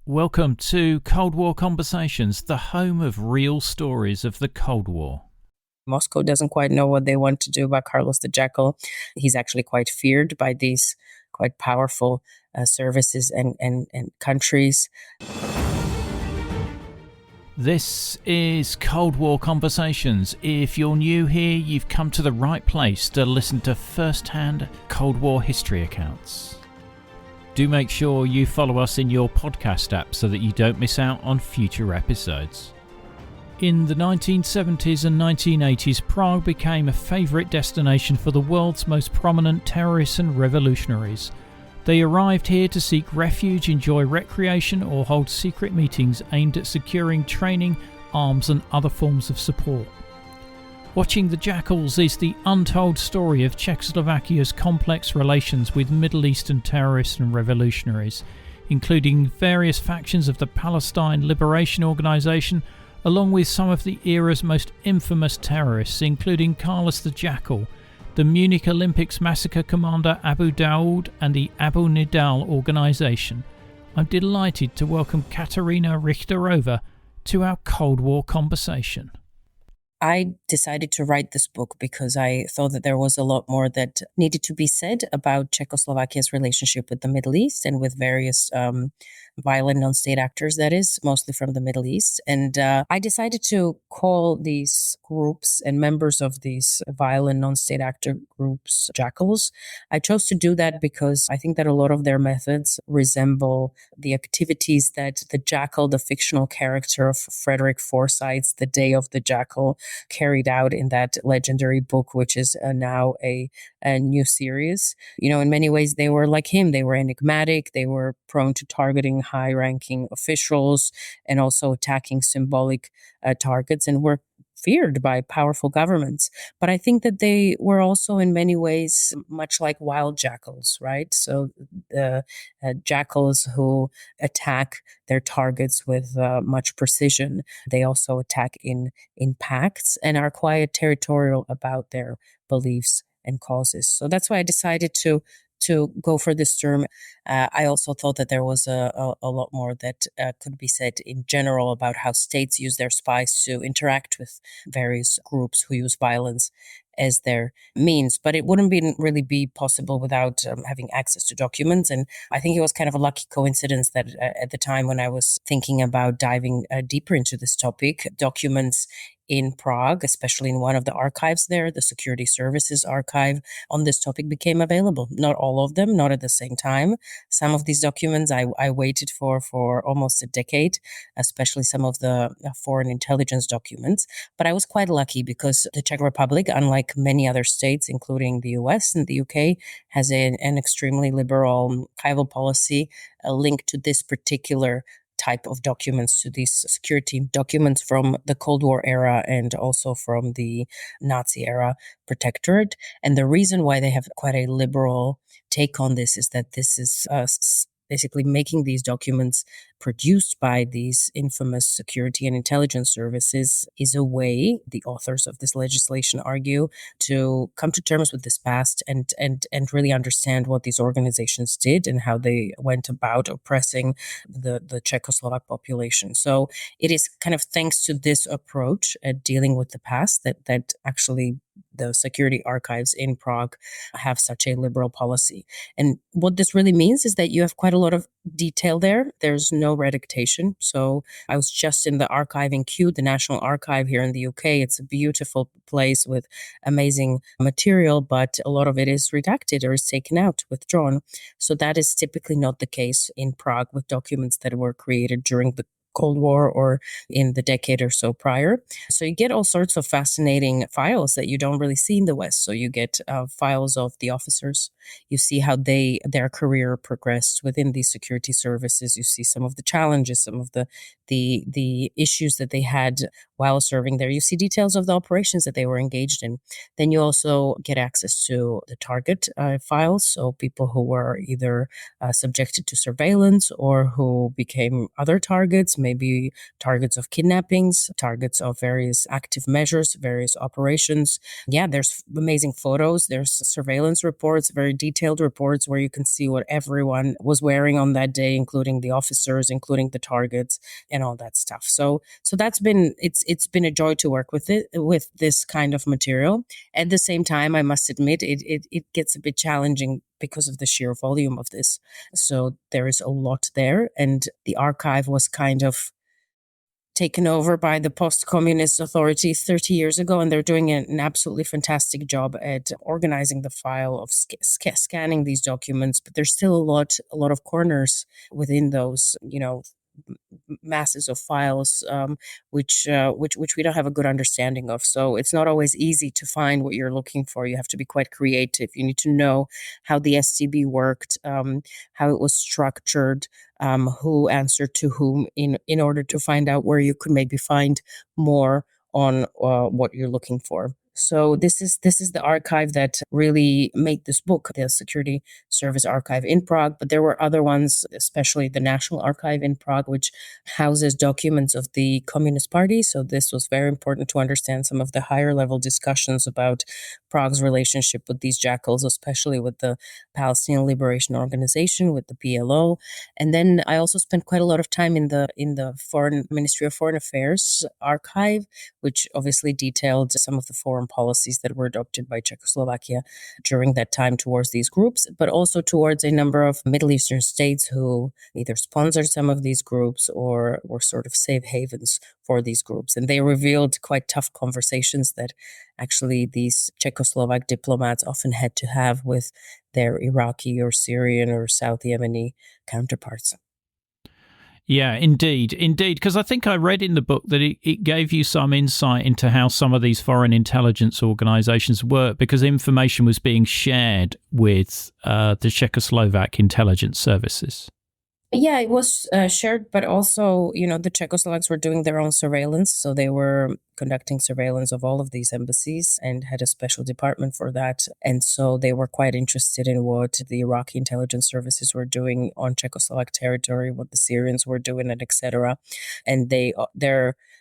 Welcome to Cold War Conversations, the home of real stories of the Cold War. Moscow doesn't quite know what they want to do about Carlos the Jackal. He's actually quite feared by these quite powerful services and countries. This is Cold War Conversations. If you're new here, you've come to the right place to listen to first-hand Cold War history accounts. Do make sure you follow us in your podcast app so that you don't miss out on future episodes. In the 1970s and 1980s, Prague became a favourite destination for the world's most prominent terrorists and revolutionaries. They arrived here to seek refuge, enjoy recreation, or hold secret meetings aimed at securing training, arms, and other forms of support. Watching the Jackals is the untold story of Czechoslovakia's complex relations with Middle Eastern terrorists and revolutionaries, including various factions of the Palestine Liberation Organization, along with some of the era's most infamous terrorists, including Carlos the Jackal, the Munich Olympics massacre commander Abu Daoud, and the Abu Nidal organization. I'm delighted to welcome Katerina Richterova to our Cold War conversation. I decided to write this book because I thought that there was a lot more that needed to be said about Czechoslovakia's relationship with the Middle East and with various violent non-state actors, that is, mostly from the Middle East. And I decided to call these groups and members of these violent non-state actor groups Jackals. I chose to do that because I think that a lot of their methods resemble the activities that the Jackal, the fictional character of Frederick Forsyth's The Day of the Jackal, carried out in that legendary book, which is now a new series. You know, in many ways, they were like him. They were enigmatic. They were prone to targeting high-ranking officials and also attacking symbolic targets, and were feared by powerful governments. But I think that they were also in many ways much like wild jackals, right? So the jackals who attack their targets with much precision. They also attack in packs and are quite territorial about their beliefs and causes. So that's why I decided to go for this term. I also thought that there was a lot more that could be said in general about how states use their spies to interact with various groups who use violence as their means. But it wouldn't really be possible without having access to documents. And I think it was kind of a lucky coincidence that at the time when I was thinking about diving deeper into this topic, documents in Prague, especially in one of the archives there, the Security Services Archive, on this topic became available. Not all of them, not at the same time. Some of these documents I waited for almost a decade, especially some of the foreign intelligence documents. But I was quite lucky because the Czech Republic, unlike many other states, including the US and the UK, has an extremely liberal archival policy linked to this particular type of documents, to these security documents from the Cold War era and also from the Nazi era protectorate. And the reason why they have quite a liberal take on this is that this is basically making these documents produced by these infamous security and intelligence services is a way, the authors of this legislation argue, to come to terms with this past and really understand what these organizations did and how they went about oppressing the Czechoslovak population. So it is kind of thanks to this approach at dealing with the past that actually the security archives in Prague have such a liberal policy. And what this really means is that you have quite a lot of detail there. There's no redactation. So I was just in the archive in Kew, the National Archive here in the UK. It's a beautiful place with amazing material, but a lot of it is redacted or is taken out, withdrawn. So that is typically not the case in Prague with documents that were created during the Cold War or in the decade or so prior. So you get all sorts of fascinating files that you don't really see in the West. So you get files of the officers. You see how their career progressed within these security services. You see some of the challenges, some of the issues that they had while serving there. You see details of the operations that they were engaged in. Then you also get access to the target files, so people who were either subjected to surveillance or who became other targets, maybe targets of kidnappings, targets of various active measures, various operations. Yeah, there's amazing photos, there's surveillance reports, very detailed reports where you can see what everyone was wearing on that day, including the officers, including the targets, and all that stuff. So that's been it's been a joy to work with this kind of material. At the same time, I must admit it gets a bit challenging because of the sheer volume of this. So there is a lot there, and the archive was kind of taken over by the post-communist authorities 30 years ago, and they're doing an absolutely fantastic job at organizing the file of scanning these documents. But there's still a lot of corners within those, masses of files, which we don't have a good understanding of. So it's not always easy to find what you're looking for. You have to be quite creative. You need to know how the STB worked, how it was structured, who answered to whom, in order to find out where you could maybe find more on what you're looking for. So this is the archive that really made this book, the Security Service Archive in Prague. But there were other ones, especially the National Archive in Prague, which houses documents of the Communist Party. So this was very important to understand some of the higher level discussions about Prague's relationship with these jackals, especially with the Palestinian Liberation Organization, with the PLO. And then I also spent quite a lot of time in the Foreign Ministry of Foreign Affairs archive, which obviously detailed some of the foreign policies that were adopted by Czechoslovakia during that time towards these groups, but also towards a number of Middle Eastern states who either sponsored some of these groups or were sort of safe havens for these groups. And they revealed quite tough conversations that actually these Czechoslovak diplomats often had to have with their Iraqi or Syrian or South Yemeni counterparts. Yeah, indeed. Because I think I read in the book that it gave you some insight into how some of these foreign intelligence organizations work, because information was being shared with the Czechoslovak intelligence services. Yeah, it was shared, but also, the Czechoslovaks were doing their own surveillance. So they were conducting surveillance of all of these embassies and had a special department for that. And so they were quite interested in what the Iraqi intelligence services were doing on Czechoslovak territory, what the Syrians were doing, and etc. And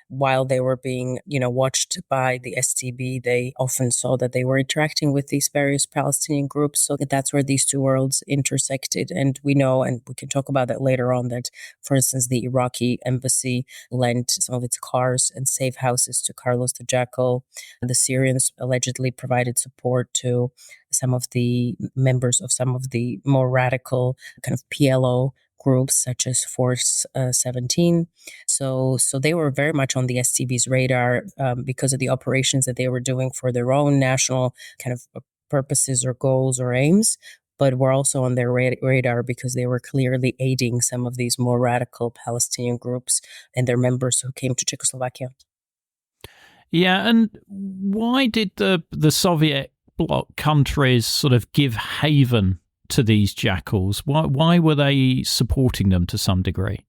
while they were being, watched by the STB, they often saw that they were interacting with these various Palestinian groups. So that's where these two worlds intersected. And we know, and we can talk about that later on, that, for instance, the Iraqi embassy lent some of its cars and safe houses to Carlos the Jackal. The Syrians allegedly provided support to some of the members of some of the more radical kind of PLO groups, such as Force 17. So they were very much on the STB's radar because of the operations that they were doing for their own national kind of purposes or goals or aims, but were also on their radar because they were clearly aiding some of these more radical Palestinian groups and their members who came to Czechoslovakia. Yeah, and why did the Soviet bloc countries sort of give haven to these jackals? Why were they supporting them to some degree?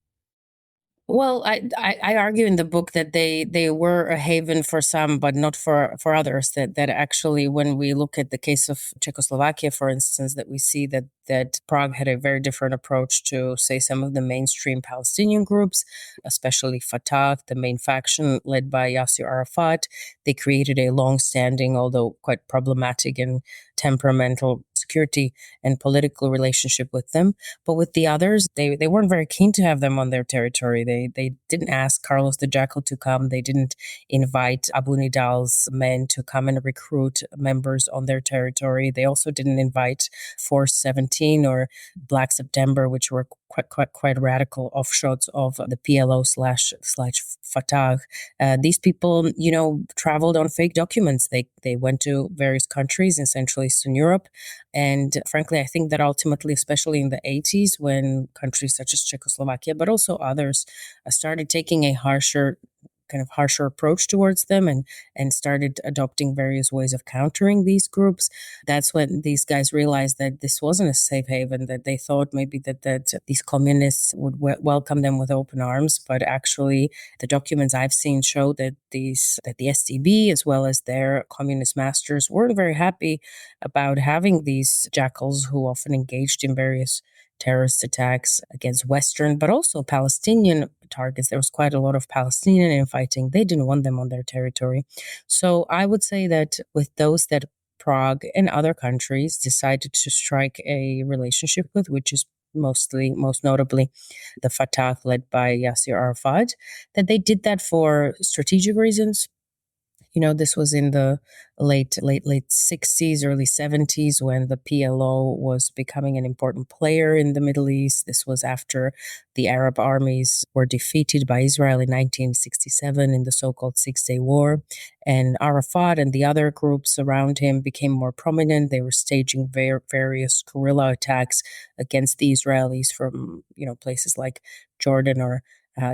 Well, I argue in the book that they were a haven for some, but not for others. That actually, when we look at the case of Czechoslovakia, for instance, that we see that Prague had a very different approach to, say, some of the mainstream Palestinian groups, especially Fatah, the main faction led by Yasser Arafat. They created a long-standing, although quite problematic and temperamental, security and political relationship with them. But with the others, they weren't very keen to have them on their territory. They didn't ask Carlos the Jackal to come. They didn't invite Abu Nidal's men to come and recruit members on their territory. They also didn't invite Force 17 or Black September, which were quite radical offshoots of the PLO slash Fatah. These people, traveled on fake documents. They went to various countries in Central Eastern Europe. And frankly, I think that ultimately, especially in the 80s, when countries such as Czechoslovakia, but also others, started taking a harsher kind of harsher approach towards them and started adopting various ways of countering these groups. That's when these guys realized that this wasn't a safe haven, that they thought maybe that these communists would welcome them with open arms. But actually, the documents I've seen show that the STB, as well as their communist masters, weren't very happy about having these jackals who often engaged in various terrorist attacks against Western, but also Palestinian targets. There was quite a lot of Palestinian infighting. They didn't want them on their territory. So I would say that with those that Prague and other countries decided to strike a relationship with, which is most notably the Fatah led by Yasser Arafat, that they did that for strategic reasons. This was in the late 60s, early 70s, when the PLO was becoming an important player in the Middle East. This was after the Arab armies were defeated by Israel in 1967 in the so-called Six-Day War. And Arafat and the other groups around him became more prominent. They were staging various guerrilla attacks against the Israelis from, places like Jordan or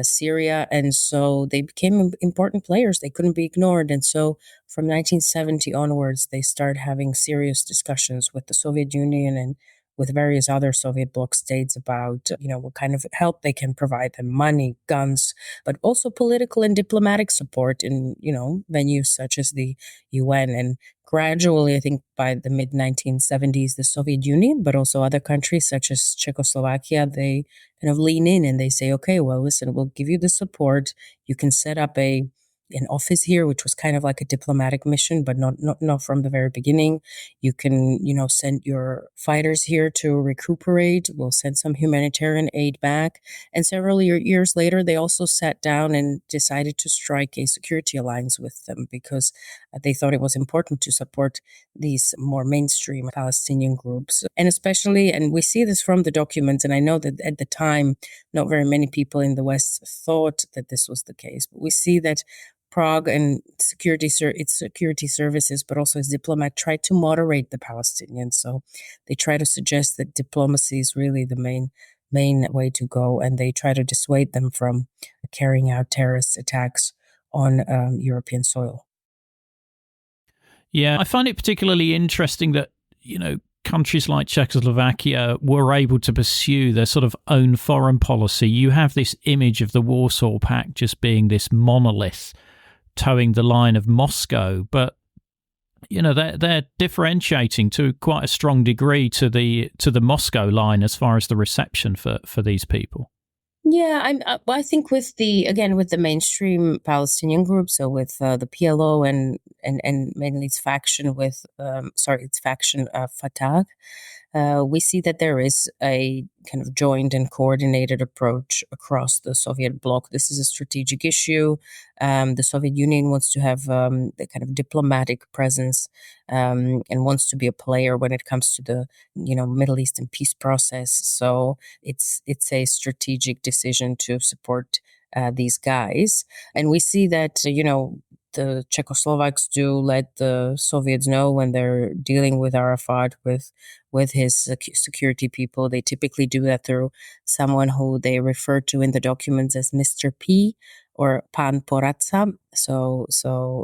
Syria. And so they became important players. They couldn't be ignored. And so from 1970 onwards, they started having serious discussions with the Soviet Union and with various other Soviet bloc states about, what kind of help they can provide them, money, guns, but also political and diplomatic support in, venues such as the UN. And gradually, I think by the mid-1970s, the Soviet Union, but also other countries such as Czechoslovakia, they kind of lean in and they say, okay, well, listen, we'll give you the support. You can set up an office here, which was kind of like a diplomatic mission, but not from the very beginning. You can, send your fighters here to recuperate. We'll send some humanitarian aid back. And several years later, they also sat down and decided to strike a security alliance with them because they thought it was important to support these more mainstream Palestinian groups. And especially, and we see this from the documents, and I know that at the time, not very many people in the West thought that this was the case, but we see that Prague and its security services, but also its diplomat, tried to moderate the Palestinians. So they try to suggest that diplomacy is really the main way to go, and they try to dissuade them from carrying out terrorist attacks on European soil. Yeah, I find it particularly interesting that, countries like Czechoslovakia were able to pursue their sort of own foreign policy. You have this image of the Warsaw Pact just being this monolith towing the line of Moscow, but they're differentiating to quite a strong degree to the Moscow line as far as the reception for these people. Yeah, I think with the mainstream Palestinian group, so with the PLO and mainly its faction Fatah, we see that there is a kind of joined and coordinated approach across the Soviet bloc. This is a strategic issue. The Soviet Union wants to have the kind of diplomatic presence and wants to be a player when it comes to the Middle Eastern peace process. So it's a strategic decision to support these guys, and we see that the Czechoslovaks do let the Soviets know when they're dealing with Arafat, with his security people. They typically do that through someone who they refer to in the documents as Mr. P or Pan Poradca, so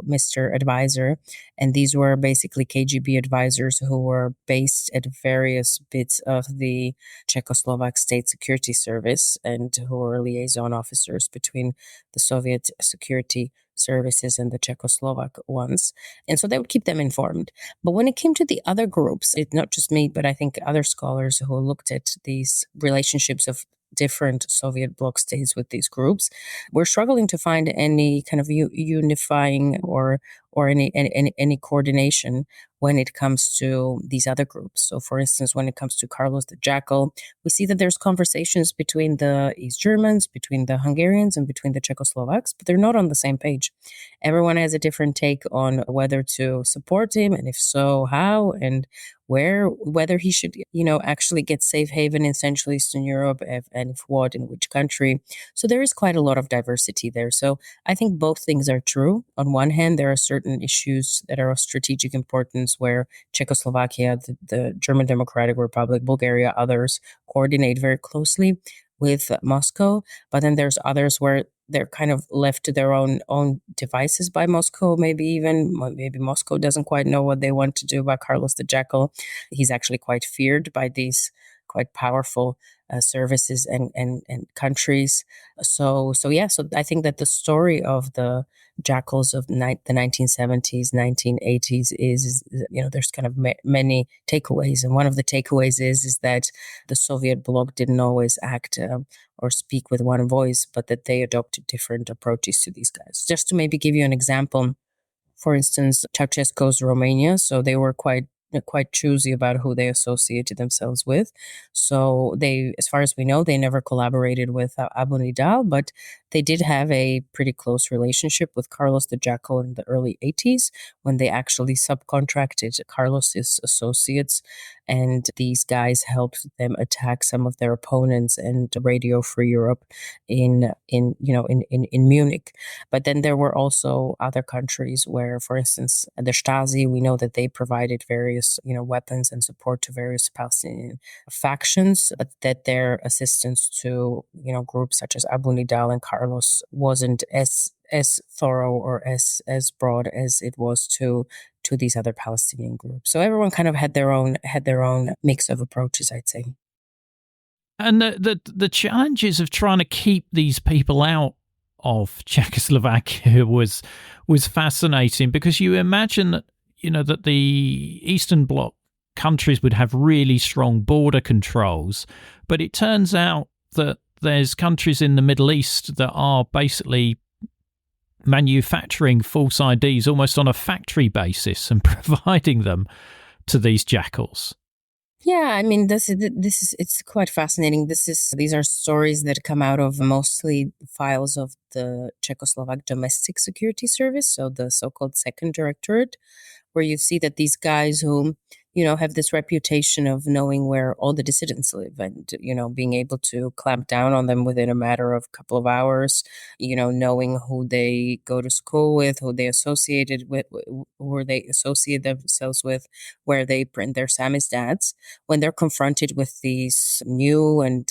Mr. Advisor. And these were basically KGB advisors who were based at various bits of the Czechoslovak State Security Service and who were liaison officers between the Soviet security services and the Czechoslovak ones. And so they would keep them informed. But when it came to the other groups, not just me, but I think other scholars who looked at these relationships of different Soviet bloc states with these groups, we're struggling to find any kind of unifying or any coordination when it comes to these other groups. So, for instance, when it comes to Carlos the Jackal, we see that there's conversations between the East Germans, between the Hungarians, and between the Czechoslovaks, but they're not on the same page. Everyone has a different take on whether to support him, and if so, how, and whether he should, actually get safe haven in Central Eastern Europe, and if what, in which country. So there is quite a lot of diversity there. So I think both things are true. On one hand, there are certain issues that are of strategic importance where Czechoslovakia, the German Democratic Republic, Bulgaria, others coordinate very closely with Moscow. But then there's others where they're kind of left to their own devices by Moscow. Maybe Moscow doesn't quite know what they want to do about Carlos the Jackal. He's actually quite feared by these quite powerful services and countries. So I think that the story of the Jackals of the 1970s, 1980s is there's kind of many takeaways, and one of the takeaways is that the Soviet bloc didn't always act or speak with one voice, but that they adopted different approaches to these guys. Just to maybe give you an example, for instance, Ceausescu's Romania, so they were quite choosy about who they associated themselves with. So they, as far as we know, they never collaborated with Abu Nidal, but they did have a pretty close relationship with Carlos the Jackal in the early 80s when they actually subcontracted Carlos's associates, and these guys helped them attack some of their opponents and Radio Free Europe in Munich. But then there were also other countries where, for instance, the Stasi, we know that they provided various weapons and support to various Palestinian factions, but that their assistance to groups such as Abu Nidal and Carlos wasn't as thorough or as broad as it was to these other Palestinian groups. So everyone kind of had their own mix of approaches, I'd say. And the challenges of trying to keep these people out of Czechoslovakia was fascinating, because you imagine that that the Eastern Bloc countries would have really strong border controls, but it turns out that there's countries in the Middle East that are basically manufacturing false IDs almost on a factory basis and providing them to these jackals. Yeah, I mean, it's quite fascinating. These are stories that come out of mostly files of the Czechoslovak Domestic Security Service, so the so-called Second Directorate, where you see that these guys who have this reputation of knowing where all the dissidents live and, being able to clamp down on them within a matter of a couple of hours, knowing who they go to school with, who they associated with, who they associate themselves with, where they print their samizdats. When they're confronted with these new and,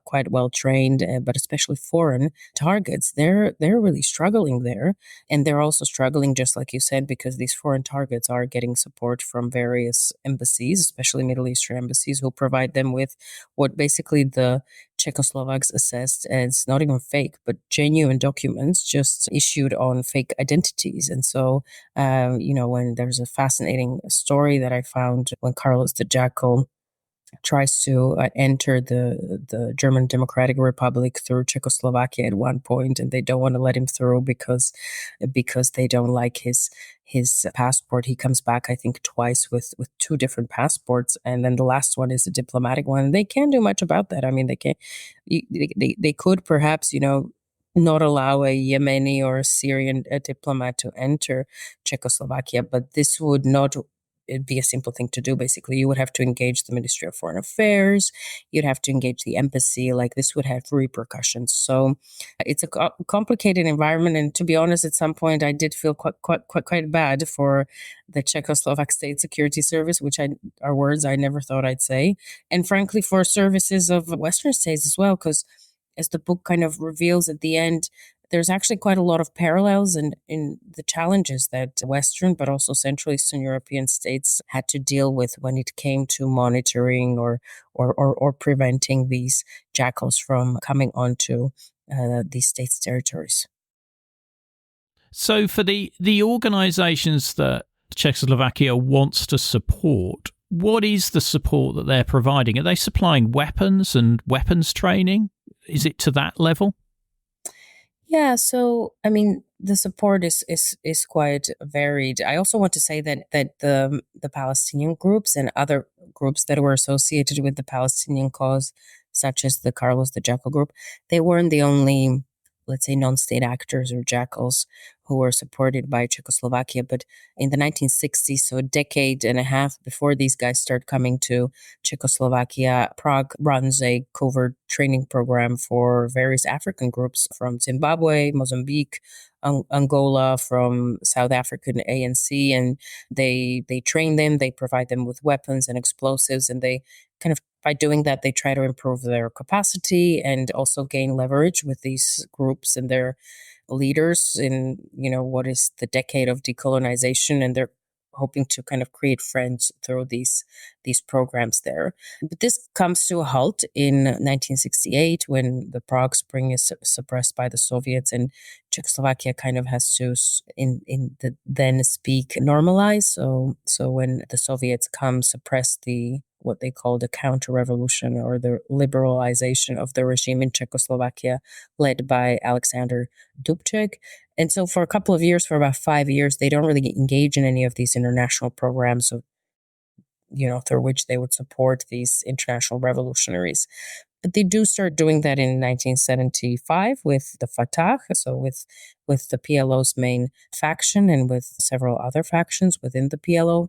quite well trained, but especially foreign targets, they're really struggling there. And they're also struggling, just like you said, because these foreign targets are getting support from various embassies, especially Middle Eastern embassies, who provide them with what basically the Czechoslovaks assessed as not even fake, but genuine documents just issued on fake identities. And so, when there's a fascinating story that I found when Carlos the Jackal tries to enter the German Democratic Republic through Czechoslovakia at one point, and they don't want to let him through because they don't like his passport. He comes back, I think, twice with two different passports, and then the last one is a diplomatic one. And they can't do much about that. I mean, they could perhaps not allow a Yemeni or a Syrian diplomat to enter Czechoslovakia, but this would not it'd be a simple thing to do. Basically, you would have to engage the Ministry of Foreign Affairs. You'd have to engage the embassy. Like, this would have repercussions. So it's a complicated environment. And to be honest, at some point, I did feel quite bad for the Czechoslovak State Security Service, which are words I never thought I'd say. And frankly, for services of Western states as well, because as the book kind of reveals at the end, there's actually quite a lot of parallels in the challenges that Western, but also Central Eastern European states had to deal with when it came to monitoring or preventing these jackals from coming onto these states' territories. So for the organizations that Czechoslovakia wants to support, what is the support that they're providing? Are they supplying weapons and weapons training? Is it to that level? Yeah, so I mean, the support is quite varied. I also want to say that the Palestinian groups and other groups that were associated with the Palestinian cause, such as the Carlos the Jackal group, they weren't the only, let's say, non-state actors or jackals who were supported by Czechoslovakia. But in the 1960s, so a decade and a half before these guys start coming to Czechoslovakia, Prague runs a covert training program for various African groups from Zimbabwe, Mozambique, Angola, from South African ANC, and they train them, they provide them with weapons and explosives, and they kind of by doing that, they try to improve their capacity and also gain leverage with these groups and their leaders in, what is the decade of decolonization. And they're hoping to kind of create friends through these programs there. But this comes to a halt in 1968 when the Prague Spring is suppressed by the Soviets, and Czechoslovakia kind of has to, in the then speak, normalize. So when the Soviets come, suppress what they call the counter-revolution or the liberalization of the regime in Czechoslovakia, led by Alexander Dubček. And so for a couple of years, for about 5 years, they don't really engage in any of these international programs of, through which they would support these international revolutionaries. But they do start doing that in 1975 with the Fatah, so with the PLO's main faction and with several other factions within the PLO.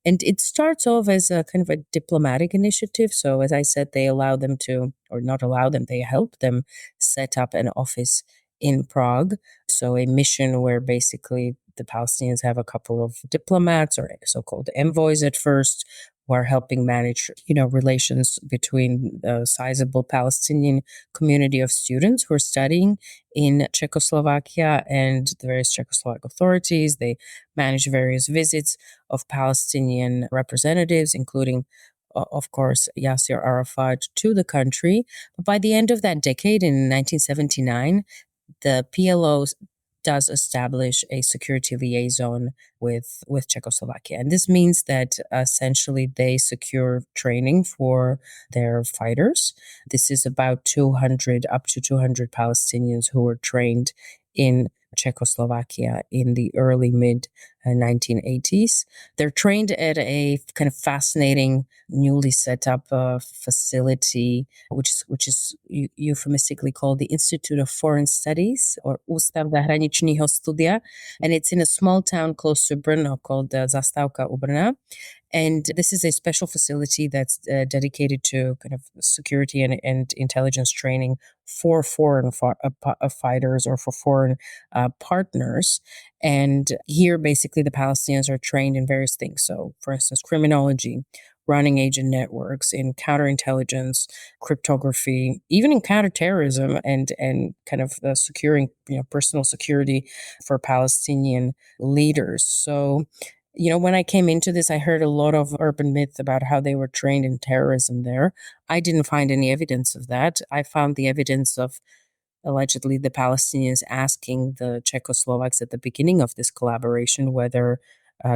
And it starts off as a kind of a diplomatic initiative. So as I said, they allow them to, or not allow them, they help them set up an office in Prague. So a mission where basically the Palestinians have a couple of diplomats or so-called envoys at first, who are helping manage, relations between the sizable Palestinian community of students who are studying in Czechoslovakia and the various Czechoslovak authorities. They manage various visits of Palestinian representatives, including, of course, Yasser Arafat to the country. But by the end of that decade, in 1979, the PLO does establish a security liaison with Czechoslovakia. And this means that essentially they secure training for their fighters. This is about up to 200 Palestinians who were trained in Czechoslovakia in the early mid 1980s. They're trained at a kind of fascinating newly set up facility, which is euphemistically called the Institute of Foreign Studies, or Ústav zahraničního studia, and it's in a small town close to Brno called Zastávka u Brna. And this is a special facility that's dedicated to kind of security and intelligence training for foreign fighters or for foreign partners. And here, basically, the Palestinians are trained in various things. So, for instance, criminology, running agent networks, in counterintelligence, cryptography, even in counterterrorism, and kind of securing personal security for Palestinian leaders. So, when I came into this, I heard a lot of urban myth about how they were trained in terrorism there. I didn't find any evidence of that. I found the evidence of allegedly the Palestinians asking the Czechoslovaks at the beginning of this collaboration whether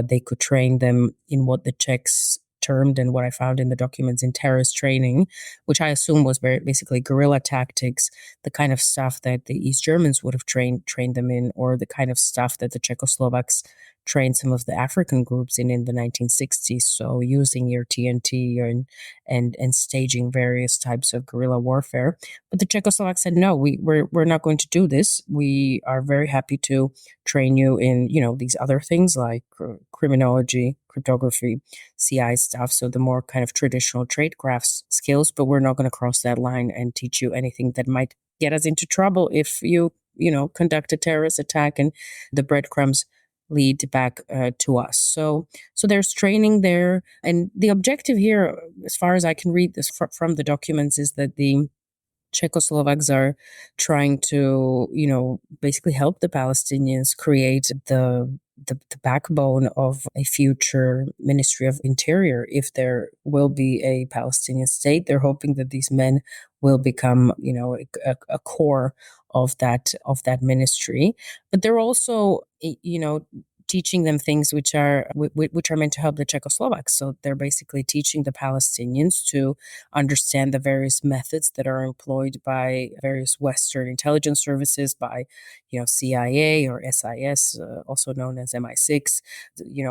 they could train them in what the Czechs termed, and what I found in the documents, in terrorist training, which I assume was very basically guerrilla tactics, the kind of stuff that the East Germans would have trained them in, or the kind of stuff that the Czechoslovaks trained some of the African groups in the 1960s. So using your TNT and staging various types of guerrilla warfare. But the Czechoslovaks said, no, we're not going to do this. We are very happy to train you in, these other things like criminology, cryptography, CI stuff. So the more kind of traditional tradecraft skills, but we're not going to cross that line and teach you anything that might get us into trouble if you conduct a terrorist attack and the breadcrumbs lead back to us. So there's training there. And the objective here, as far as I can read this from the documents, is that the Czechoslovaks are trying to, basically help the Palestinians create the backbone of a future Ministry of Interior. If there will be a Palestinian state, they're hoping that these men will become, a core of that ministry. But they're also, teaching them things which are meant to help the Czechoslovaks. So they're basically teaching the Palestinians to understand the various methods that are employed by various Western intelligence services, by CIA or SIS, also known as MI6.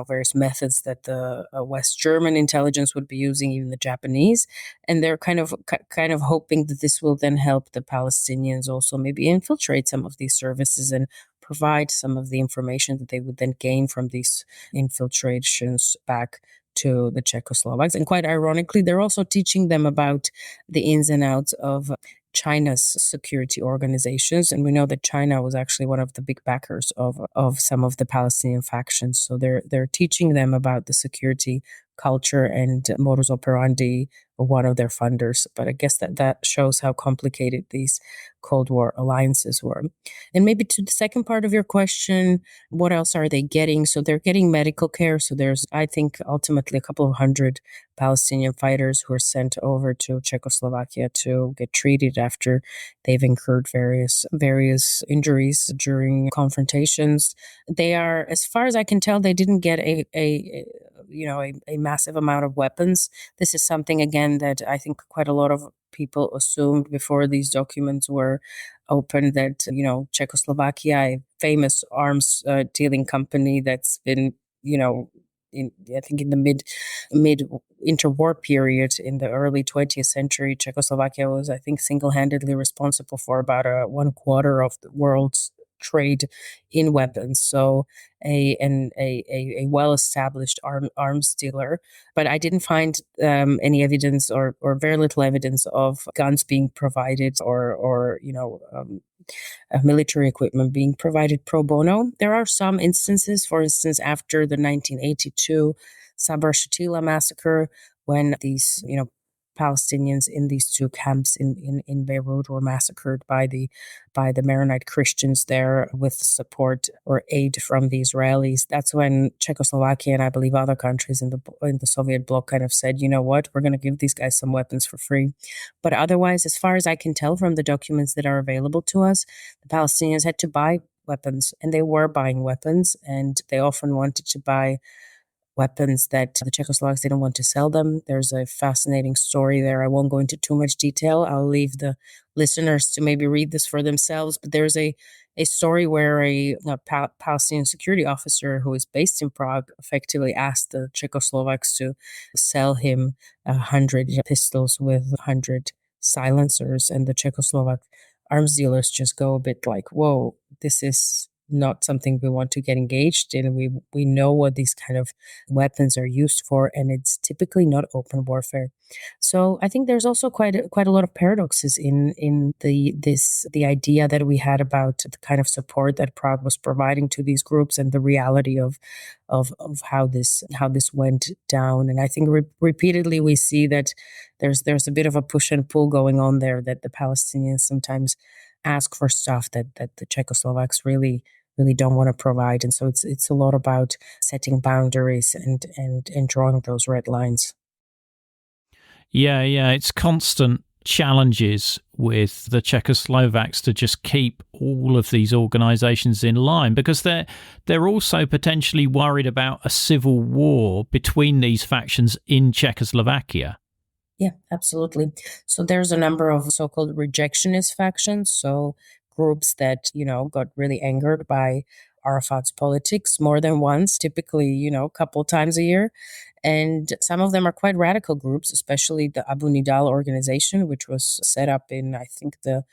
Various methods that the West German intelligence would be using, even the Japanese, and they're kind of hoping that this will then help the Palestinians also maybe infiltrate some of these services and provide some of the information that they would then gain from these infiltrations back to the Czechoslovaks. And quite ironically, they're also teaching them about the ins and outs of China's security organizations. And we know that China was actually one of the big backers of some of the Palestinian factions. So they're teaching them about the security culture and modus operandi of one of their funders. But I guess that shows how complicated these Cold War alliances were. And maybe to the second part of your question, what else are they getting? So they're getting medical care. So there's, I think, ultimately a couple of hundred Palestinian fighters who are sent over to Czechoslovakia to get treated after they've incurred various injuries during confrontations. They are, as far as I can tell, they didn't get a massive amount of weapons. This is something, again, that I think quite a lot of people assumed before these documents were opened, that, Czechoslovakia, a famous arms dealing company that's been, I think in the mid interwar period in the early 20th century, Czechoslovakia was, I think, single-handedly responsible for about 1/4 of the world's trade in weapons. So a well-established arms dealer. But I didn't find any evidence or very little evidence of guns being provided or military equipment being provided pro bono. There are some instances, for instance, after the 1982 Sabra Shatila massacre, when these, Palestinians in these two camps in Beirut were massacred by the Maronite Christians there with support or aid from the Israelis. That's when Czechoslovakia and I believe other countries in the Soviet bloc kind of said, you know what, we're going to give these guys some weapons for free. But otherwise, as far as I can tell from the documents that are available to us, the Palestinians had to buy weapons, and they were buying weapons, and they often wanted to buy weapons that the Czechoslovaks didn't want to sell them. There's a fascinating story there. I won't go into too much detail. I'll leave the listeners to maybe read this for themselves. But there's a story where a Palestinian security officer who is based in Prague effectively asked the Czechoslovaks to sell him 100 pistols with 100 silencers. And the Czechoslovak arms dealers just go a bit like, whoa, this is not something we want to get engaged in. We know what these kind of weapons are used for, and it's typically not open warfare. So I think there's also quite a lot of paradoxes in the idea that we had about the kind of support that Prague was providing to these groups and the reality of how this went down. And I think repeatedly we see that there's a bit of a push and pull going on there, that the Palestinians sometimes ask for stuff that the Czechoslovaks really don't want to provide. And so it's a lot about setting boundaries and drawing those red lines. Yeah, it's constant challenges with the Czechoslovaks to just keep all of these organizations in line, because they're also potentially worried about a civil war between these factions in Czechoslovakia. Yeah, absolutely. So there's a number of so-called rejectionist factions. So groups that, got really angered by Arafat's politics more than once, typically, a couple times a year. And some of them are quite radical groups, especially the Abu Nidal organization, which was set up in, I think, the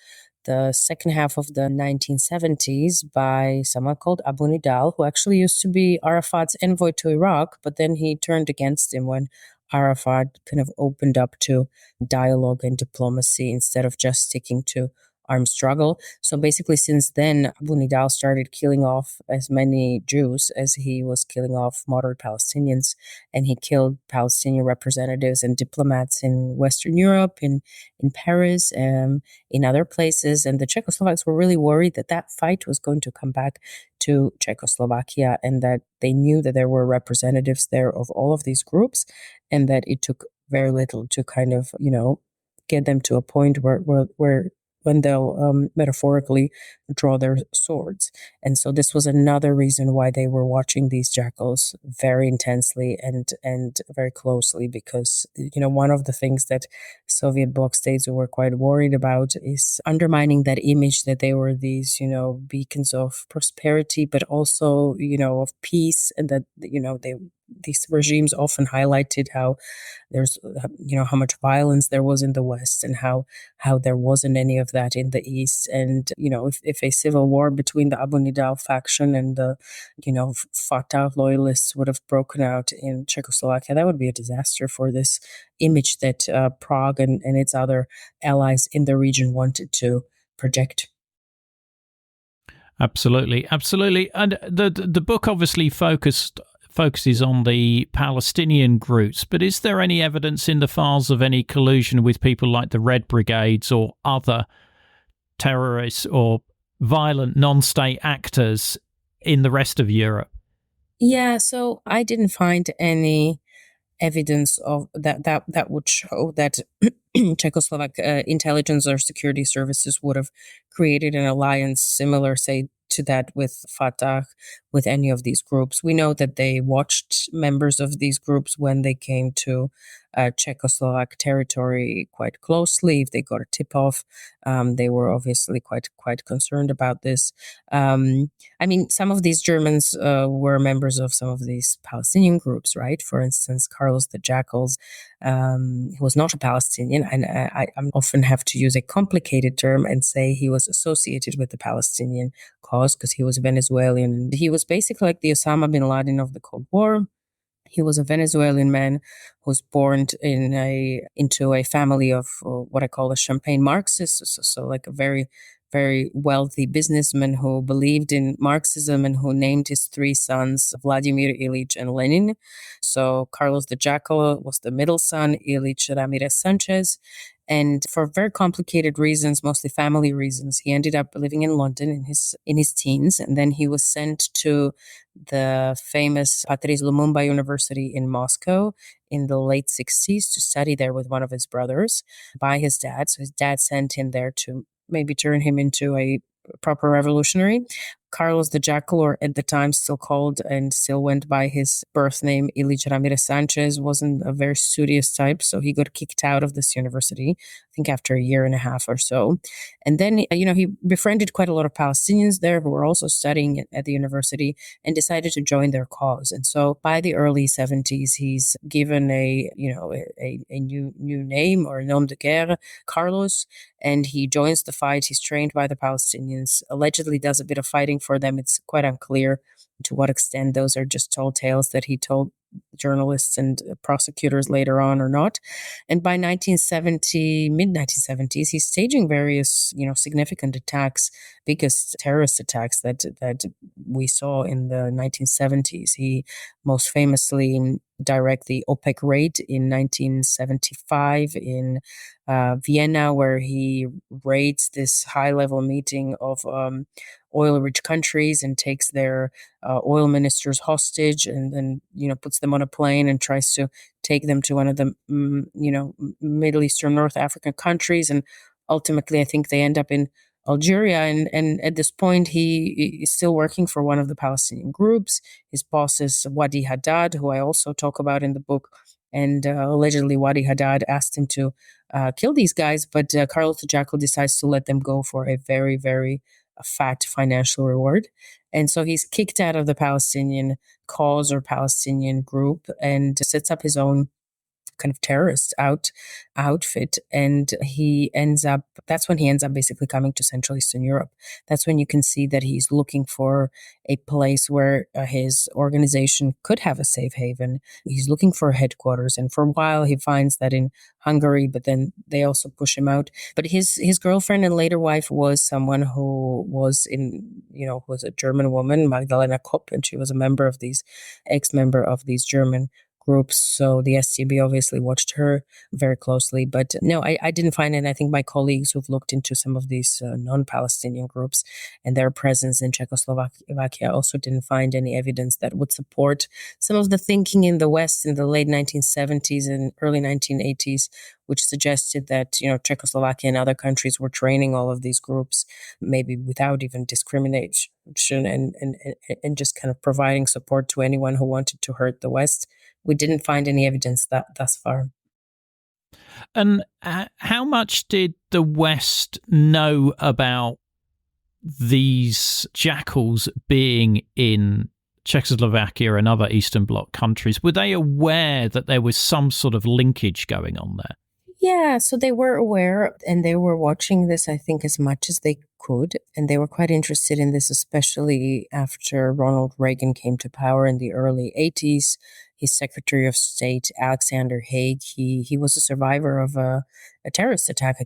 second half of the 1970s by someone called Abu Nidal, who actually used to be Arafat's envoy to Iraq, but then he turned against him when Arafat kind of opened up to dialogue and diplomacy instead of just sticking to armed struggle. So basically, since then, Abu Nidal started killing off as many Jews as he was killing off moderate Palestinians. And he killed Palestinian representatives and diplomats in Western Europe, in Paris, in other places. And the Czechoslovaks were really worried that fight was going to come back to Czechoslovakia, and that they knew that there were representatives there of all of these groups, and that it took very little to kind of, get them to a point where when they'll metaphorically draw their swords. And so this was another reason why they were watching these jackals very intensely and very closely, because, one of the things that Soviet bloc states were quite worried about is undermining that image that they were these, beacons of prosperity, but also, of peace, and that, these regimes often highlighted how there's, how much violence there was in the West, and how there wasn't any of that in the East. And, if a civil war between the Abu Nidal faction and the, Fatah loyalists would have broken out in Czechoslovakia, that would be a disaster for this image that Prague and its other allies in the region wanted to project. Absolutely. And the book obviously focused focuses on the Palestinian groups, but is there any evidence in the files of any collusion with people like the Red Brigades or other terrorists or violent non-state actors in the rest of Europe? Yeah, so I didn't find any evidence of that would show that Czechoslovak intelligence or security services would have created an alliance similar, say, to that with Fatah, with any of these groups. We know that they watched members of these groups when they came to Czechoslovak territory quite closely. If they got a tip-off, they were obviously quite concerned about this. I mean, some of these Germans were members of some of these Palestinian groups, right? For instance, Carlos the Jackals, he was not a Palestinian, and I often have to use a complicated term and say he was associated with the Palestinian cause because he was Venezuelan. He was basically like the Osama bin Laden of the Cold War. He was a Venezuelan man who was born into a family of what I call a champagne Marxists, so like a very, very wealthy businessman who believed in Marxism and who named his three sons Vladimir, Ilich, and Lenin. So Carlos the Jackal was the middle son, Ilich Ramirez Sanchez. And for very complicated reasons, mostly family reasons, he ended up living in London in his teens, and then he was sent to the famous Patrice Lumumba University in Moscow in the late 60s to study there with one of his brothers by his dad. So his dad sent him there to maybe turn him into a proper revolutionary. Carlos the Jackal, or at the time still called and still went by his birth name, Ilich Ramirez Sanchez, wasn't a very studious type, so he got kicked out of this university, I think after a year and a half or so. And then, he befriended quite a lot of Palestinians there who were also studying at the university and decided to join their cause. And so by the early 70s, he's given a new name or nom de guerre, Carlos, and he joins the fight. He's trained by the Palestinians, allegedly does a bit of fighting for them. It's quite unclear to what extent those are just tall tales that he told journalists and prosecutors later on or not. And by mid 1970s, he's staging various, significant attacks, biggest terrorist attacks that we saw in the 1970s. He most famously directed the OPEC raid in 1975 in Vienna, where he raids this high-level meeting of oil-rich countries and takes their oil ministers hostage, and then puts them on a plane and tries to take them to one of the Middle Eastern, North African countries, and ultimately I think they end up in Algeria. And at this point, he is still working for one of the Palestinian groups. His boss is Wadi Haddad, who I also talk about in the book. And allegedly, Wadi Haddad asked him to kill these guys, but Carlos the Jackal decides to let them go for a very, very fat financial reward. And so he's kicked out of the Palestinian cause or Palestinian group and sets up his own kind of terrorist outfit. And that's when he ends up basically coming to Central Eastern Europe. That's when you can see that he's looking for a place where his organization could have a safe haven. He's looking for a headquarters. And for a while he finds that in Hungary, but then they also push him out. But his girlfriend and later wife was someone who was was a German woman, Magdalena Kopp, and she was ex-member of these German groups. So the STB obviously watched her very closely. But no, I didn't find it. And I think my colleagues who've looked into some of these non-Palestinian groups and their presence in Czechoslovakia also didn't find any evidence that would support some of the thinking in the West in the late 1970s and early 1980s, which suggested that, Czechoslovakia and other countries were training all of these groups, maybe without even discrimination and just kind of providing support to anyone who wanted to hurt the West. We didn't find any evidence that thus far. And how much did the West know about these jackals being in Czechoslovakia and other Eastern Bloc countries? Were they aware that there was some sort of linkage going on there? Yeah, so they were aware and they were watching this, I think, as much as they could. And they were quite interested in this, especially after Ronald Reagan came to power in the early 80s. His Secretary of State, Alexander Haig, he was a survivor of a terrorist attack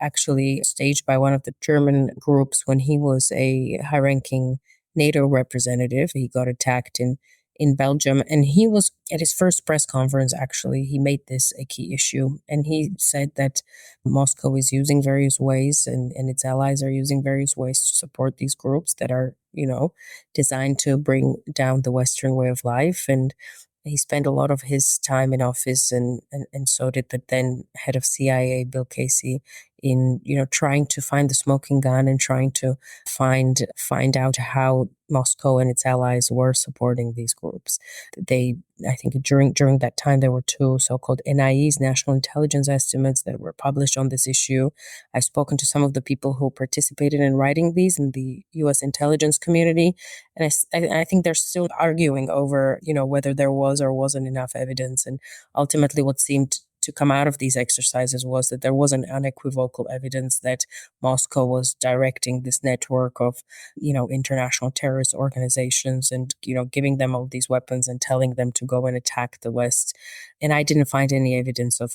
actually staged by one of the German groups when he was a high-ranking NATO representative. He got attacked in in Belgium. And he was at his first press conference, actually, he made this a key issue. And he said that Moscow is using various ways and its allies are using various ways to support these groups that are, designed to bring down the Western way of life. And he spent a lot of his time in office and so did the then head of CIA, Bill Casey, in, trying to find the smoking gun and trying to find out how Moscow and its allies were supporting these groups. I think during that time, there were two so-called NIEs, National Intelligence Estimates, that were published on this issue. I've spoken to some of the people who participated in writing these in the U.S. intelligence community, and I think they're still arguing over, whether there was or wasn't enough evidence. And ultimately, what seemed to come out of these exercises was that there was an unequivocal evidence that Moscow was directing this network of, international terrorist organizations and, giving them all these weapons and telling them to go and attack the West. And I didn't find any evidence of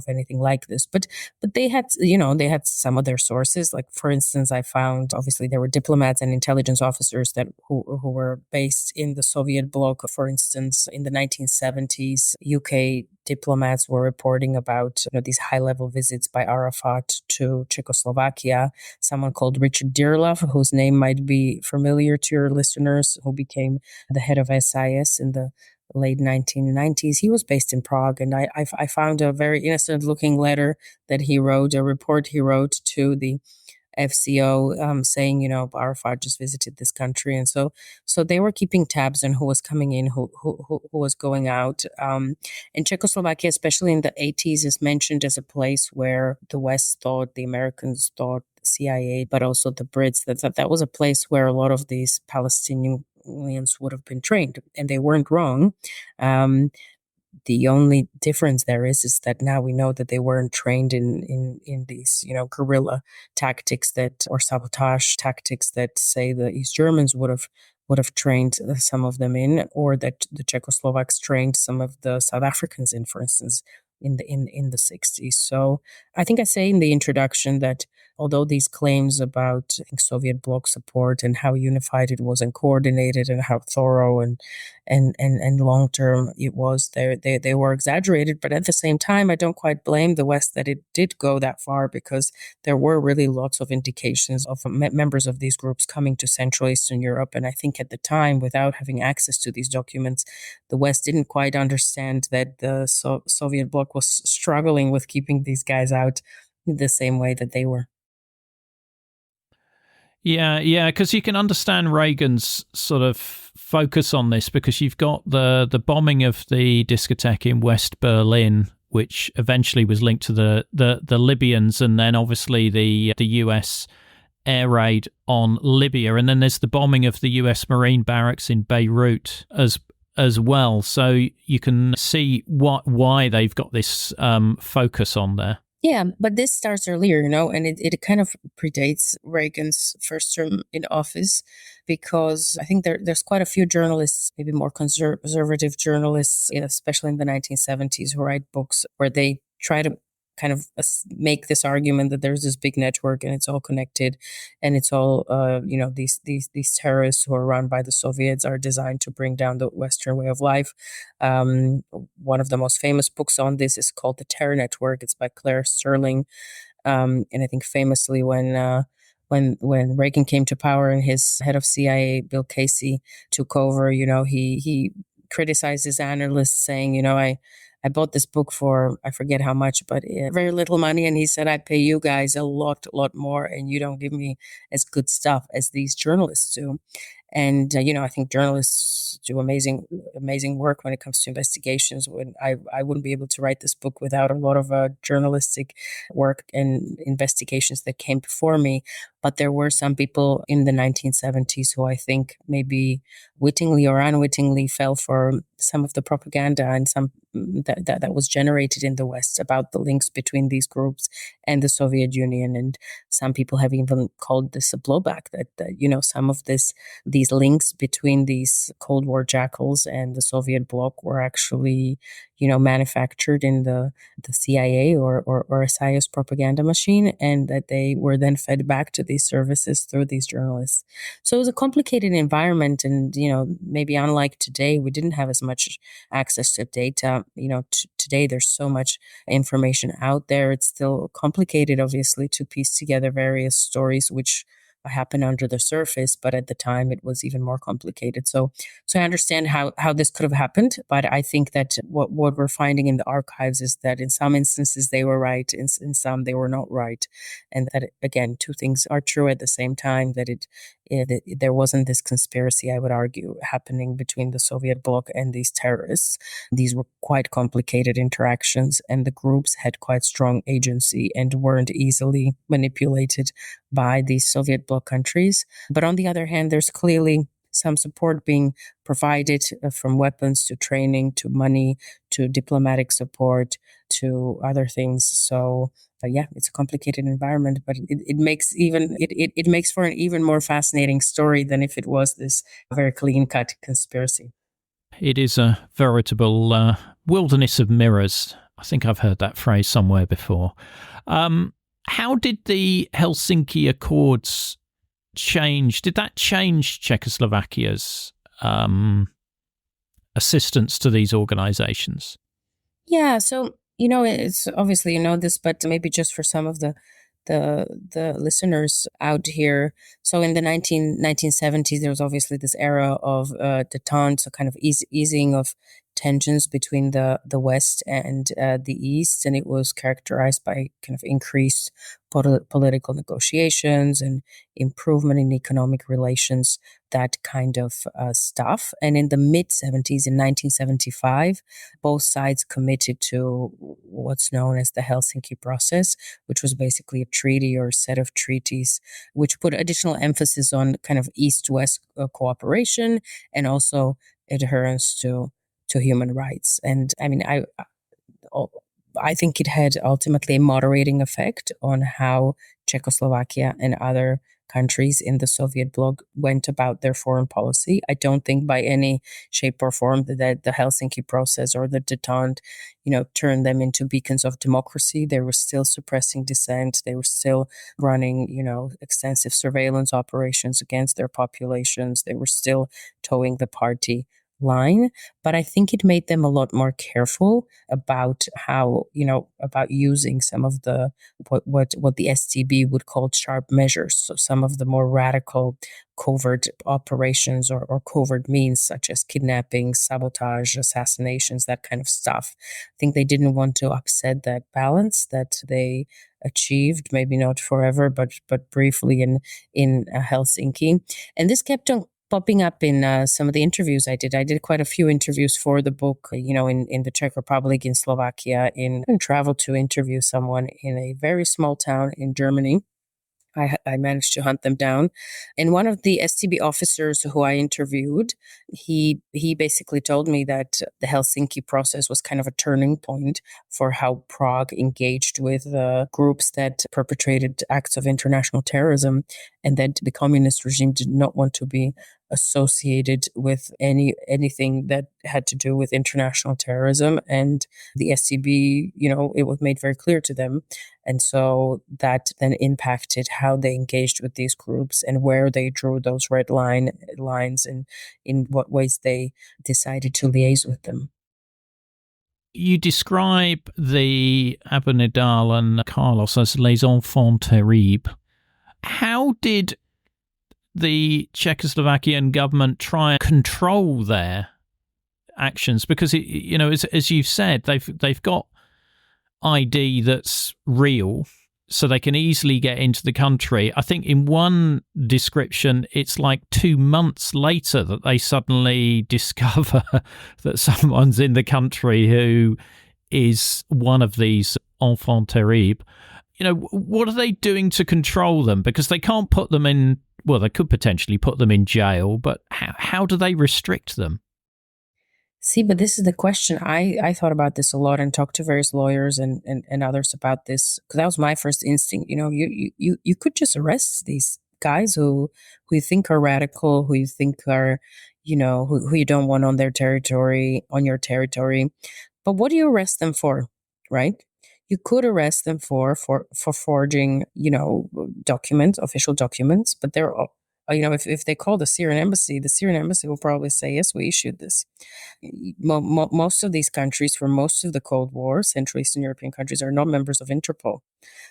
anything like this. But they had, they had some of their sources. Like, for instance, I found, obviously, there were diplomats and intelligence officers who were based in the Soviet bloc. For instance, in the 1970s, UK diplomats were reporting about these high-level visits by Arafat to Czechoslovakia. Someone called Richard Dirlov, whose name might be familiar to your listeners, who became the head of SIS in the late 1990s. He was based in Prague, and I found a very innocent-looking letter that he wrote, a report he wrote to the FCO, saying, Arafat just visited this country. And so they were keeping tabs on who was coming in, who was going out. And Czechoslovakia, especially in the 80s, is mentioned as a place where the West thought, the Americans thought, the CIA, but also the Brits, that was a place where a lot of these Palestinians would have been trained. And they weren't wrong. The only difference there is that now we know that they weren't trained in these, guerrilla tactics or sabotage tactics that, say, the East Germans would have trained some of them in, or that the Czechoslovaks trained some of the South Africans in, for instance, in the 60s. So I think I say in the introduction that although these claims about, I think, Soviet bloc support and how unified it was and coordinated and how thorough and long term it was, they were exaggerated. But at the same time, I don't quite blame the West that it did go that far, because there were really lots of indications of members of these groups coming to Central Eastern Europe. And I think at the time, without having access to these documents, the West didn't quite understand that the Soviet bloc was struggling with keeping these guys out the same way that they were. Yeah, because you can understand Reagan's sort of focus on this, because you've got the bombing of the discotheque in West Berlin, which eventually was linked to the Libyans, and then obviously the US air raid on Libya, and then there's the bombing of the US Marine barracks in Beirut as well. So you can see why they've got this focus on there. Yeah, but this starts earlier, and it kind of predates Reagan's first term in office, because I think there's quite a few journalists, maybe more conservative journalists, especially in the 1970s, who write books where they try to kind of make this argument that there's this big network and it's all connected, and it's all these terrorists who are run by the Soviets are designed to bring down the Western way of life. One of the most famous books on this is called The Terror Network. It's by Claire Sterling, and I think famously when Reagan came to power and his head of CIA, Bill Casey, took over, he criticized his analysts, saying, I bought this book for, I forget how much, but very little money. And he said, I pay you guys a lot more, and you don't give me as good stuff as these journalists do. And, I think journalists do amazing work when it comes to investigations. When I wouldn't be able to write this book without a lot of journalistic work and investigations that came before me. But there were some people in the 1970s who I think maybe wittingly or unwittingly fell for some of the propaganda and some that was generated in the West about the links between these groups and the Soviet Union. And some people have even called this a blowback, that some of these links between these Cold War jackals and the Soviet bloc were actually manufactured in the CIA or SIS propaganda machine, and that they were then fed back to these services through these journalists. So it was a complicated environment, and maybe unlike today, we didn't have as much access to data. Today there's so much information out there. It's still complicated, obviously, to piece together various stories which happen under the surface, but at the time it was even more complicated. So I understand how this could have happened, but I think that what we're finding in the archives is that in some instances they were right, in some they were not right, and that again, two things are true at the same time. That there wasn't this conspiracy, I would argue, happening between the Soviet bloc and these terrorists. These were quite complicated interactions, and the groups had quite strong agency and weren't easily manipulated by these Soviet bloc countries. But on the other hand, there's clearly some support being provided, from weapons to training to money to diplomatic support to other things. So it's a complicated environment, but it makes for an even more fascinating story than if it was this very clean-cut conspiracy. It is a veritable wilderness of mirrors. I think I've heard that phrase somewhere before. How did the Helsinki Accords change? Did that change Czechoslovakia's assistance to these organizations? Yeah, so it's obviously this, but maybe just for some of the listeners out here. So in the 1970s, there was obviously this era of détente, so kind of easing of tensions between the West and the East, and it was characterized by kind of increased political negotiations and improvement in economic relations, that kind of stuff. And in the mid-70s, in 1975, both sides committed to what's known as the Helsinki process, which was basically a treaty or a set of treaties which put additional emphasis on kind of East-West cooperation and also adherence to human rights. And I mean, I think it had ultimately a moderating effect on how Czechoslovakia and other countries in the Soviet bloc went about their foreign policy. I don't think by any shape or form that the Helsinki process or the détente, turned them into beacons of democracy. They were still suppressing dissent. They were still running, extensive surveillance operations against their populations. They were still towing the party line, but I think it made them a lot more careful about how, about using some of the what the STB would call sharp measures. So some of the more radical covert operations or covert means, such as kidnapping, sabotage, assassinations, that kind of stuff. I think they didn't want to upset that balance that they achieved, maybe not forever, but briefly in Helsinki. And this kept on popping up in some of the interviews I did. I did quite a few interviews for the book, in the Czech Republic, in Slovakia, and traveled to interview someone in a very small town in Germany. I managed to hunt them down. And one of the STB officers who I interviewed, he basically told me that the Helsinki process was kind of a turning point for how Prague engaged with groups that perpetrated acts of international terrorism, and that the communist regime did not want to be associated with anything that had to do with international terrorism. And the STB, it was made very clear to them. And so that then impacted how they engaged with these groups and where they drew those red lines and in what ways they decided to liaise with them. You describe the Abu Nidal and Carlos as les enfants terribles. How did the Czechoslovakian government try and control their actions? Because as you've said, they've got ID that's real, so they can easily get into the country. I think in one description, it's like 2 months later that they suddenly discover that someone's in the country who is one of these enfants terribles. What are they doing to control them? Because they can't put them in, well, they could potentially put them in jail, but how do they restrict them? See, but this is the question. I thought about this a lot and talked to various lawyers and others about this, because that was my first instinct. You could just arrest these guys who you think are radical, who you think are, who you don't want on their territory, on your territory. But what do you arrest them for, right? You could arrest them for forging, documents, official documents, but if they call the Syrian embassy will probably say, yes, we issued this. Most of these countries, for most of the Cold War, Central Eastern European countries, are not members of Interpol.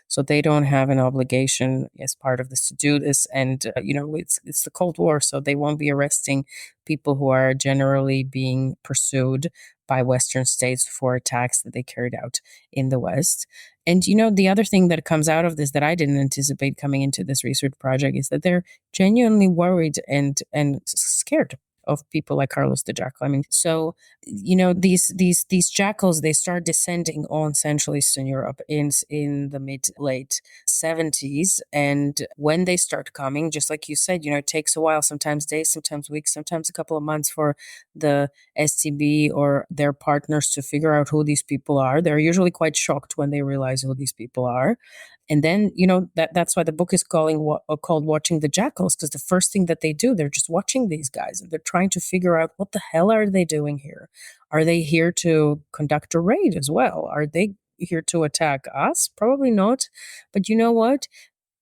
So they don't have an obligation as part of this to do this. And, it's the Cold War, so they won't be arresting people who are generally being pursued by Western states for attacks that they carried out in the West. And, the other thing that comes out of this that I didn't anticipate coming into this research project is that they're genuinely worried and scared of people like Carlos the Jackal. I mean, so these jackals, they start descending on Central Eastern Europe in the mid late 70s, and when they start coming, just like you said, it takes a while, sometimes days, sometimes weeks, sometimes a couple of months for the STB or their partners to figure out who these people are. They're usually quite shocked when they realize who these people are. And then, that's why the book is called Watching the Jackals, because the first thing that they do, they're just watching these guys and they're trying to figure out, what the hell are they doing here? Are they here to conduct a raid as well? Are they here to attack us? Probably not. But you know what?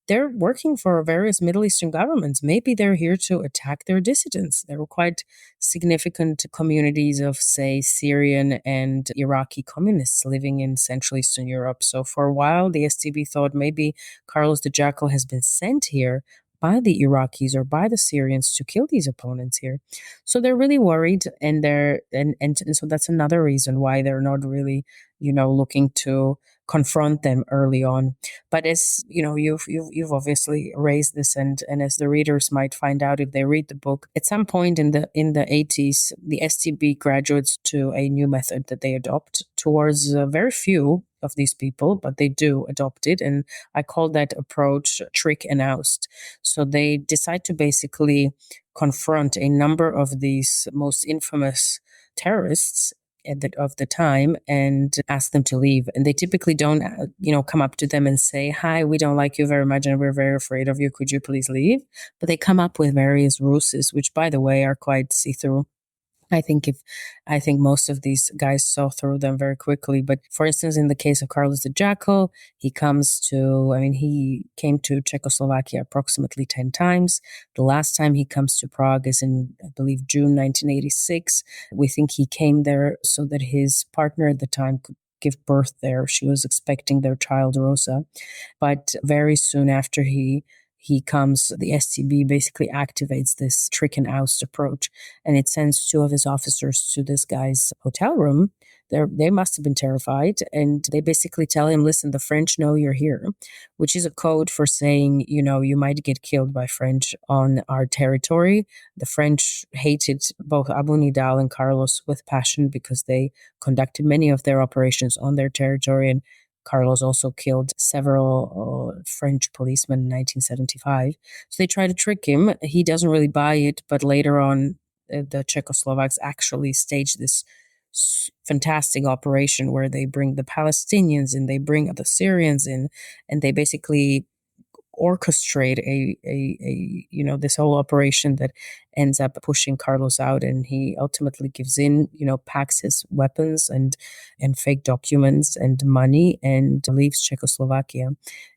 They're working for various Middle Eastern governments. Maybe they're here to attack their dissidents. There were quite significant communities of, say, Syrian and Iraqi communists living in Central Eastern Europe. So for a while, the STB thought maybe Carlos the Jackal has been sent here by the Iraqis or by the Syrians to kill these opponents here. So they're really worried, and so that's another reason why they're not really, looking to confront them early on. But as you've obviously raised this, and as the readers might find out if they read the book, at some point in the 80s, the STB graduates to a new method that they adopt towards very few of these people, but they do adopt it. And I call that approach trick and oust. So they decide to basically confront a number of these most infamous terrorists of the time and ask them to leave. And they typically don't, come up to them and say, hi, we don't like you very much and we're very afraid of you. Could you please leave? But they come up with various ruses, which, by the way, are quite see-through. I think most of these guys saw through them very quickly. But for instance, in the case of Carlos the Jackal, he came to Czechoslovakia approximately 10 times. The last time he comes to Prague is in, I believe, June 1986. We think he came there so that his partner at the time could give birth there. She was expecting their child, Rosa. But very soon after he comes, the STB basically activates this trick and oust approach, and it sends two of his officers to this guy's hotel room. They must have been terrified, and they basically tell him, listen, the French know you're here, which is a code for saying, you might get killed by French on our territory. The French hated both Abu Nidal and Carlos with passion because they conducted many of their operations on their territory, and Carlos also killed several French policemen in 1975. So they try to trick him. He doesn't really buy it, but later on, the Czechoslovaks actually staged this fantastic operation where they bring the Palestinians in, they bring the Syrians in, and they basically orchestrate this whole operation that ends up pushing Carlos out, and he ultimately gives in, packs his weapons and fake documents and money and leaves Czechoslovakia.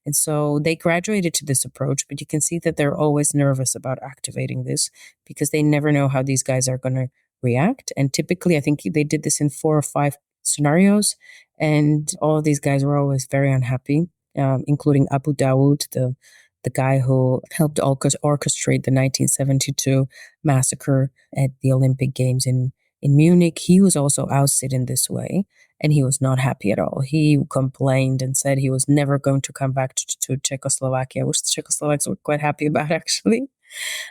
And so they graduated to this approach, but you can see that they're always nervous about activating this because they never know how these guys are going to react. And typically, I think they did this in 4 or 5 scenarios, and all of these guys were always very unhappy. Including Abu Dawood, the guy who helped orchestrate the 1972 massacre at the Olympic Games in Munich. He was also ousted in this way, and he was not happy at all. He complained and said he was never going to come back to Czechoslovakia, which the Czechoslovaks were quite happy about, actually.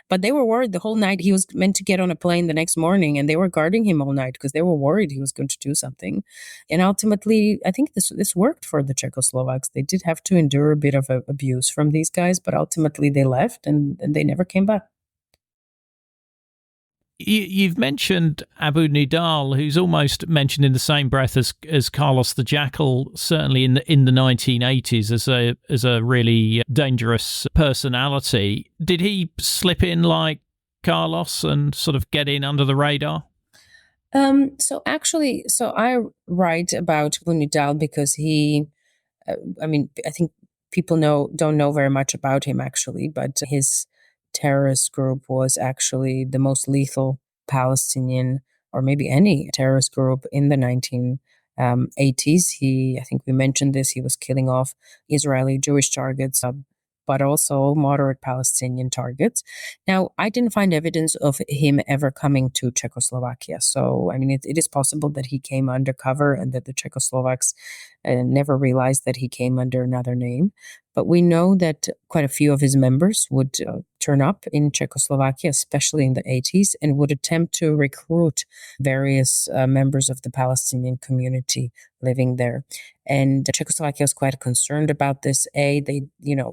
But they were worried the whole night. He was meant to get on a plane the next morning, and they were guarding him all night because they were worried he was going to do something. And ultimately, I think this worked for the Czechoslovaks. They did have to endure a bit of abuse from these guys, but ultimately they left and they never came back. You've mentioned Abu Nidal, who's almost mentioned in the same breath as Carlos the Jackal, certainly in the 1980s as a really dangerous personality. Did he slip in like Carlos and sort of get in under the radar? So I write about Abu Nidal because he, I think people don't know very much about him actually, but his terrorist group was actually the most lethal Palestinian, or maybe any terrorist group in the 1980s. I think we mentioned this, he was killing off Israeli Jewish targets, but also moderate Palestinian targets. Now, I didn't find evidence of him ever coming to Czechoslovakia. So, it is possible that he came undercover and that the Czechoslovaks never realized that he came under another name. But we know that quite a few of his members would turn up in Czechoslovakia, especially in the 80s, and would attempt to recruit various members of the Palestinian community living there. And Czechoslovakia was quite concerned about this. A, they,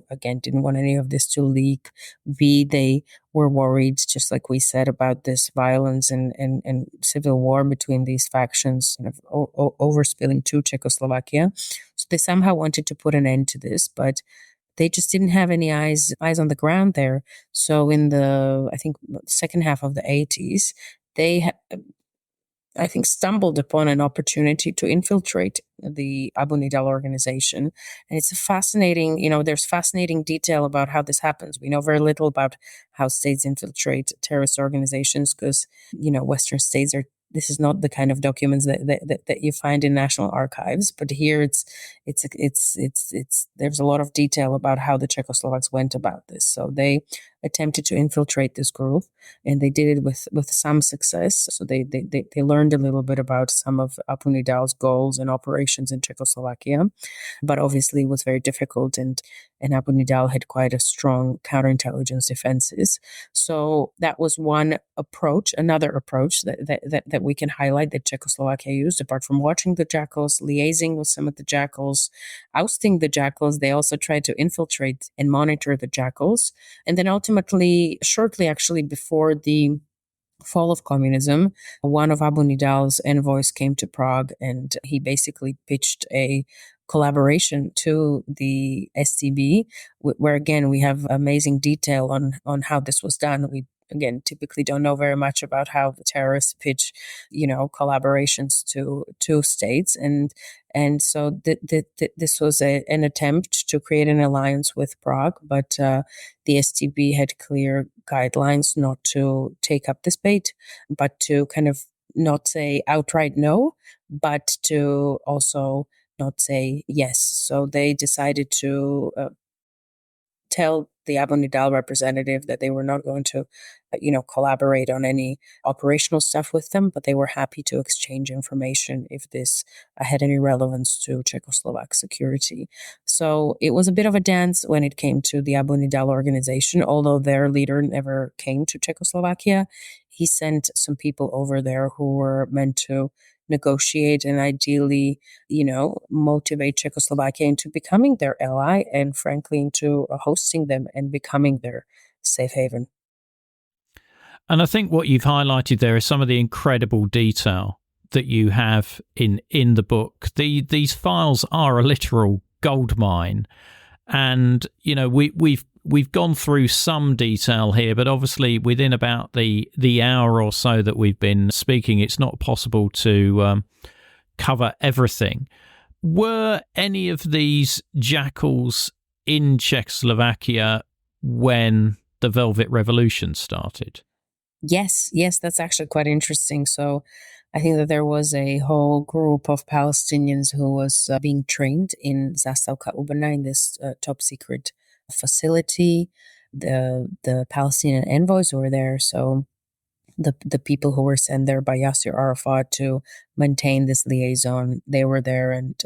again, didn't want any of this to leak. B, they were worried, just like we said, about this violence and civil war between these factions kind of overspilling to Czechoslovakia. So they somehow wanted to put an end to this, but they just didn't have any eyes on the ground there. So in the, I think, second half of the 80s, they I think stumbled upon an opportunity to infiltrate the Abu Nidal organization. And it's a fascinating, there's fascinating detail about how this happens. We know very little about how states infiltrate terrorist organizations because, Western states this is not the kind of documents that you find in national archives, but here there's a lot of detail about how the Czechoslovaks went about this. So they attempted to infiltrate this group, and they did it with some success. So they learned a little bit about some of Abu Nidal's goals and operations in Czechoslovakia, but obviously it was very difficult, and Abu Nidal had quite a strong counterintelligence defenses. So that was one approach. Another approach that we can highlight that Czechoslovakia used, apart from watching the Jackals, liaising with some of the Jackals, ousting the Jackals, they also tried to infiltrate and monitor the Jackals. And then ultimately, shortly actually before the fall of communism, one of Abu Nidal's envoys came to Prague, and he basically pitched a collaboration to the STB, where again we have amazing detail on how this was done. We again typically don't know very much about how the terrorists pitch, collaborations to states, and so this was an attempt to create an alliance with Prague, but the STB had clear guidelines not to take up this bait, but to kind of not say outright no, but to also not say yes. So they decided to tell the Abu Nidal representative that they were not going to, collaborate on any operational stuff with them, but they were happy to exchange information if this had any relevance to Czechoslovak security. So it was a bit of a dance when it came to the Abu Nidal organization, although their leader never came to Czechoslovakia. He sent some people over there who were meant to negotiate and ideally, motivate Czechoslovakia into becoming their ally and frankly into hosting them and becoming their safe haven. And I think what you've highlighted there is some of the incredible detail that you have in the book. These files are a literal goldmine, and we've gone through some detail here, but obviously within about the hour or so that we've been speaking, it's not possible to cover everything. Were any of these Jackals in Czechoslovakia when the Velvet Revolution started? Yes, that's actually quite interesting. So I think that there was a whole group of Palestinians who was being trained in Zástavka Ubrna, in this top secret facility. The Palestinian envoys were there, so the people who were sent there by Yasser Arafat to maintain this liaison, they were there, and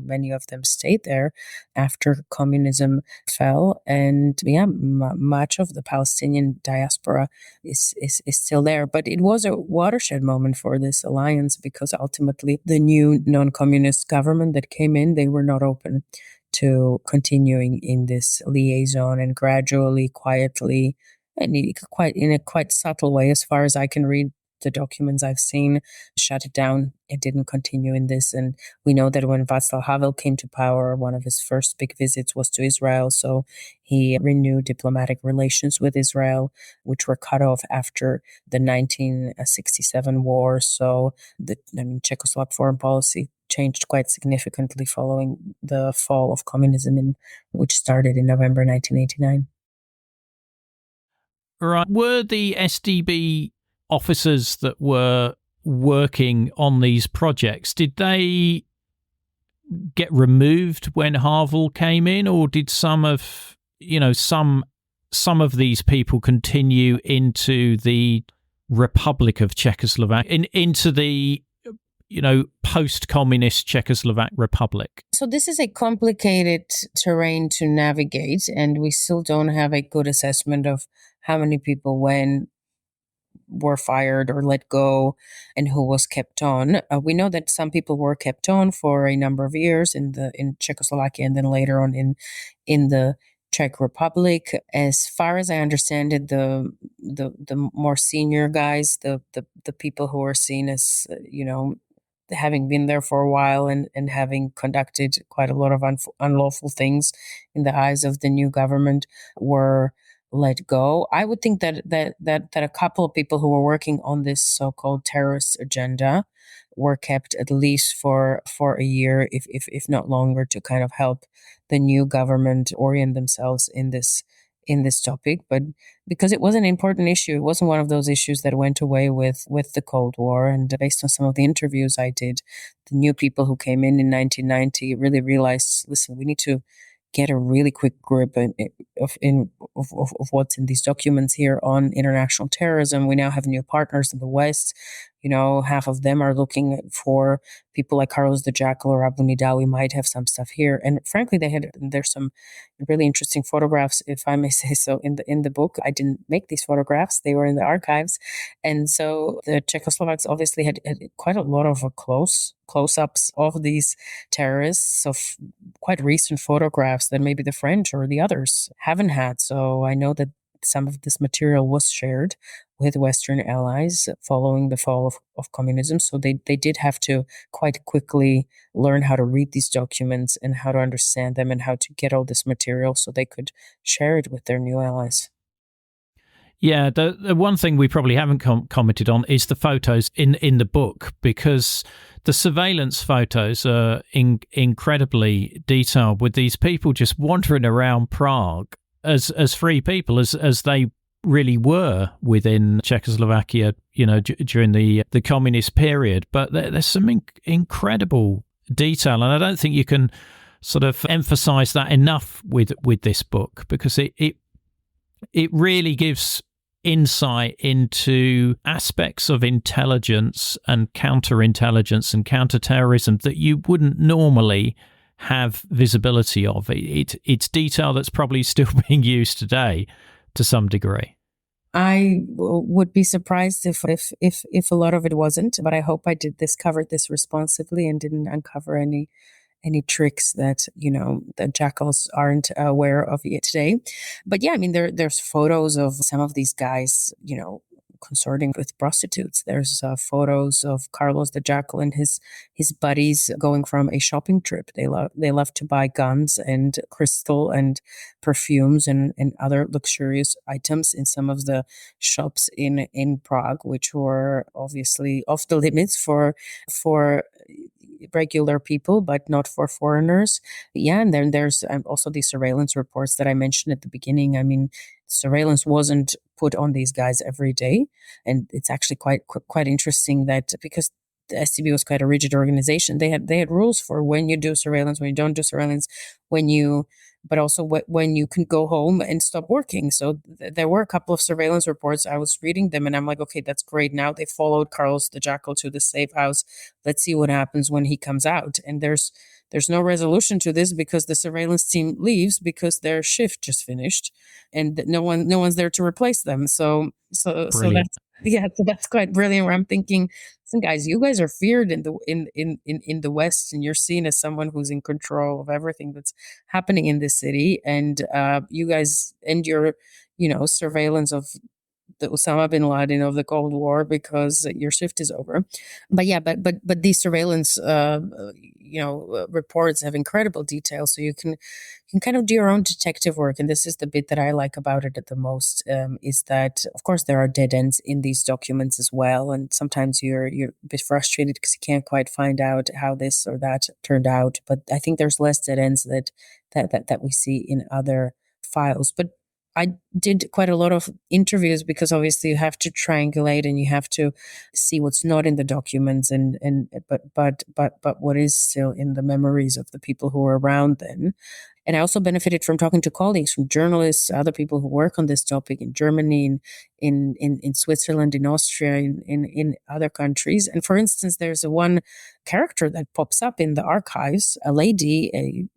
many of them stayed there after communism fell, and much of the Palestinian diaspora is still there. But it was a watershed moment for this alliance because ultimately the new non-communist government that came in, they were not open to continuing in this liaison, and gradually, quietly, and in a quite subtle way, as far as I can read the documents I've seen, shut it down. It didn't continue in this. And we know that when Václav Havel came to power, one of his first big visits was to Israel. So he renewed diplomatic relations with Israel, which were cut off after the 1967 war. So Czechoslovak foreign policy changed quite significantly following the fall of communism, which started in November 1989. Right. Were the SDB officers that were working on these projects, did they get removed when Havel came in, or did some of these people continue into the Republic of Czechoslovakia, into the post-communist Czechoslovak Republic? So this is a complicated terrain to navigate, and we still don't have a good assessment of how many people were fired or let go and who was kept on. We know that some people were kept on for a number of years in Czechoslovakia, and then later on in the Czech Republic. As far as I understand it, the more senior guys, the people who were seen as having been there for a while and having conducted quite a lot of unlawful things in the eyes of the new government, were let go. I would think that a couple of people who were working on this so-called terrorist agenda were kept at least for a year, if not longer, to kind of help the new government orient themselves in this topic. But because it was an important issue, it wasn't one of those issues that went away with the Cold War. And based on some of the interviews I did, the new people who came in 1990 really realized, listen, we need to get a really quick grip of what's in these documents here on international terrorism. We now have new partners in the West. Half of them are looking for people like Carlos the Jackal or Abu Nidal. We might have some stuff here. And frankly, there's some really interesting photographs, if I may say so, in the book. I didn't make these photographs. They were in the archives. And so the Czechoslovaks obviously had quite a lot of close-ups of these terrorists, of quite recent photographs that maybe the French or the others haven't had. So I know that some of this material was shared with Western allies following the fall of communism. So they did have to quite quickly learn how to read these documents and how to understand them and how to get all this material so they could share it with their new allies. Yeah, the one thing we probably haven't commented on is the photos in the book, because the surveillance photos are incredibly detailed, with these people just wandering around Prague as free people, as they really were within Czechoslovakia, during the communist period. But there's some incredible detail, and I don't think you can sort of emphasize that enough with this book, because it really gives insight into aspects of intelligence and counterintelligence and counterterrorism that you wouldn't normally have visibility of. It's detail that's probably still being used today to some degree. I would be surprised if a lot of it wasn't, but I hope I covered this responsibly and didn't uncover any tricks that the Jackals aren't aware of yet today. But yeah, I mean, there's photos of some of these guys, consorting with prostitutes. There's photos of Carlos the Jackal and his buddies going from a shopping trip. They love to buy guns and crystal and perfumes and other luxurious items in some of the shops in Prague, which were obviously off the limits for regular people, but not for foreigners. Yeah, and then there's also the surveillance reports that I mentioned at the beginning. I mean, surveillance wasn't put on these guys every day, and it's actually quite interesting that, because the STB was quite a rigid organization, they had rules for when you do surveillance, when you don't do surveillance, but also when you can go home and stop working. So there were a couple of surveillance reports. I was reading them and I'm like, okay, that's great. Now they followed Carlos the Jackal to the safe house. Let's see what happens when he comes out. And there's no resolution to this, because the surveillance team leaves because their shift just finished and no one's there to replace them. So that's quite brilliant, where I'm thinking, listen, guys, you guys are feared in the West, and you're seen as someone who's in control of everything that's happening in this city, and you guys and your surveillance of the Osama bin Laden of the Cold War because your shift is over. But yeah, but these surveillance, reports have incredible detail, so you can kind of do your own detective work. And this is the bit that I like about it the most, is that, of course, there are dead ends in these documents as well. And sometimes you're a bit frustrated because you can't quite find out how this or that turned out. But I think there's less dead ends that we see in other files. But I did quite a lot of interviews because obviously you have to triangulate and you have to see what's not in the documents but what is still in the memories of the people who were around then. And I also benefited from talking to colleagues, from journalists, other people who work on this topic in Germany, in Switzerland, in Austria, in other countries. And for instance, there's one character that pops up in the archives, a lady,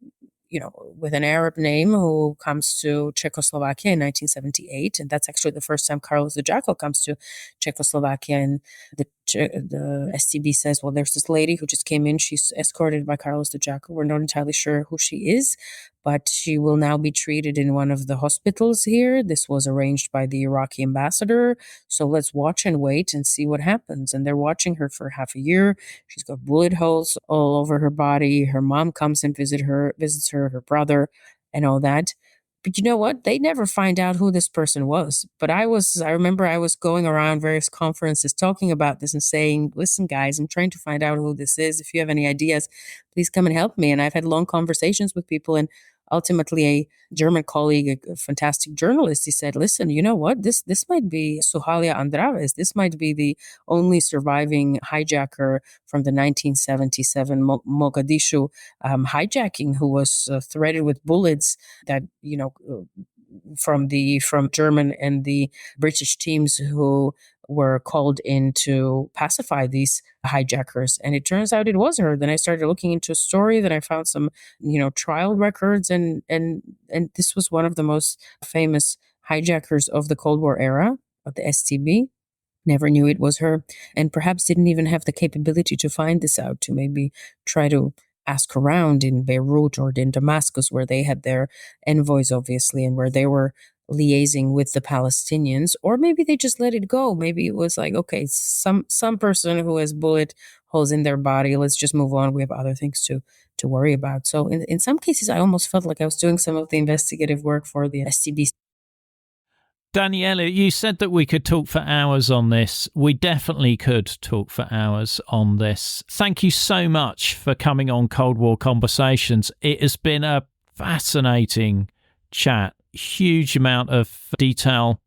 with an Arab name who comes to Czechoslovakia in 1978. And that's actually the first time Carlos the Jackal comes to Czechoslovakia. And the STB says, well, there's this lady who just came in. She's escorted by Carlos the Jackal. We're not entirely sure who she is, but she will now be treated in one of the hospitals here. This was arranged by the Iraqi ambassador. So let's watch and wait and see what happens. And they're watching her for half a year. She's got bullet holes all over her body. Her mom comes and visits her, her brother, and all that. But you know what? They never find out who this person was. But I remember I was going around various conferences talking about this and saying, listen, guys, I'm trying to find out who this is. If you have any ideas, please come and help me. And I've had long conversations with people, and ultimately a German colleague, a fantastic journalist, he said, listen, you know what? This might be Suhaila Andraves. This might be the only surviving hijacker from the 1977 Mogadishu hijacking, who was threaded with bullets that, from German and the British teams who were called in to pacify these hijackers. And it turns out it was her. Then I started looking into a story, then I found some, trial records, and this was one of the most famous hijackers of the Cold War era, of the STB. Never knew it was her, and perhaps didn't even have the capability to find this out, to maybe try to ask around in Beirut or in Damascus, where they had their envoys, obviously, and where they were liaising with the Palestinians. Or maybe they just let it go. Maybe it was like, okay, some person who has bullet holes in their body, let's just move on. We have other things to worry about. So in some cases, I almost felt like I was doing some of the investigative work for the STB. Daniela, you said that we could talk for hours on this. We definitely could talk for hours on this. Thank you so much for coming on Cold War Conversations. It has been a fascinating chat. Huge amount of detail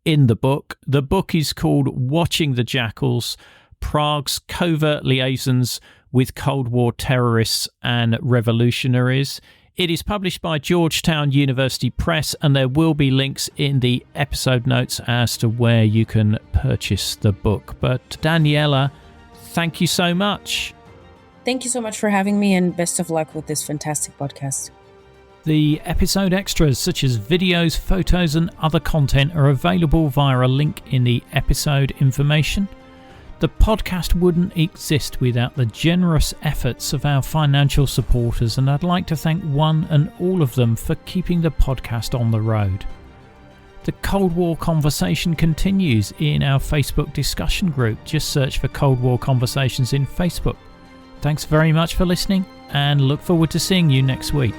in the book. The book is called Watching the Jackals, Prague's Covert Liaisons with Cold War Terrorists and Revolutionaries. It is published by Georgetown University Press, and there will be links in the episode notes as to where you can purchase the book. But Daniela, thank you so much. Thank you so much for having me, and best of luck with this fantastic podcast. The episode extras, such as videos, photos, and other content, are available via a link in the episode information. The podcast wouldn't exist without the generous efforts of our financial supporters, and I'd like to thank one and all of them for keeping the podcast on the road. The Cold War conversation continues in our Facebook discussion group. Just search for Cold War Conversations in Facebook. Thanks very much for listening, and look forward to seeing you next week.